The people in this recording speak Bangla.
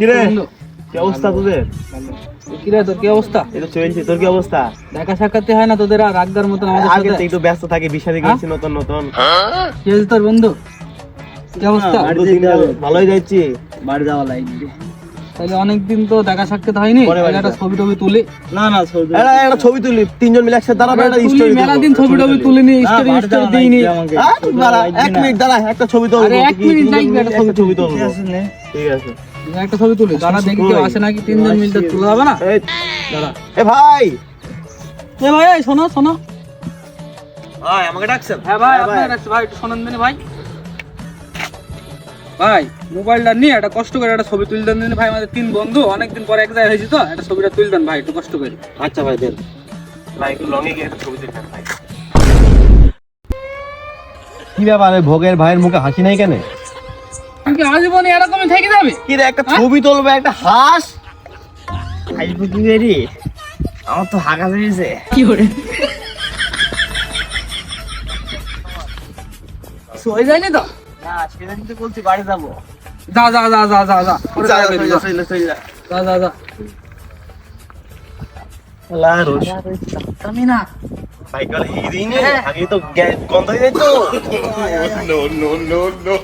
কি রে কি অবস্থা তোদের? কিরে তোর কি অবস্থা? এই তো চলছে, তোর কি অবস্থা? দেখা সাক্ষাৎ হয় না তোদের আর রাগদার মতন আমাদের আগে সাথে? তো একটু ব্যস্ত থাকি, বিষাদে গেছি নতুন নতুন। কি হয়েছে তোর বন্ধু? কি অবস্থা? ভালোই যাচ্ছি। বাড়ি যাওয়া লাগবে। তাহলে অনেকদিন তো দেখা সাক্ষাৎ হয়নি, পরে বাড়ি একটা যা। ছবি টবি তুলি। না না ছবি একটা ছবি তুলি, তিনজন মিলে একসাথে দাঁড়াবো, একটা তুলি, স্টোরি মেলা দিন ছবি টবি তুলিনি, স্টোরি স্টোরি দিইনি। দাঁড়া 1 মিনিট দাঁড়া, একটা ছবি তুলবো। আরে 1 মিনিট লাগবে, একটা ছবি ছবি তুলবো। তুলবো। ঠিক আছে একটা ছবি তুলি, দাঁড়া দেখি কেউ আসে নাকি, তিনজন মিলে তোলা হবে না? এই দাঁড়া। এ ভাই, এ ভাই এই শোনো শোনো। ভাই আমাকে ডাকছেন? হ্যাঁ ভাই আপনার আছে ভাই, একটু শোনেন দিনে ভাই। ভাই মোবাইলটা নিয়ে একটা কষ্ট করে একটা ছবি তুলে দেন ভাই, আমাদের 3 বন্ধু অনেকদিন পরে এক জায়গায় হয়েছি তো, একটা ছবিটা তুলে দেন ভাই একটু কষ্ট করে। আচ্ছা ভাই দেন। ভাই একটু লং এ গিয়ে একটা ছবি তুলবেন ভাই। কি ব্যাপার, ভোগের ভাইয়ের মুখে হাসি নাই কেন? কি আজীবনে এরকমই থেকে যাবে? কি রে, একটা ছবি তুলবে, একটা হাস। আইবো কি বেরি? আমার তো হাগা দিয়েছে। কি করে হয়ে যায়নি তো? না সেদিন তো বলছি বাড়ি যাবো। যা যা যা যা যা যা পরে যা, দেখা করবি, যা, যা। চল, যা। যা যা যা। লা রোশ। আমি না ভাই গেল এই দিনে আগে তো গন্ধ হয়ে যেত। No no no no.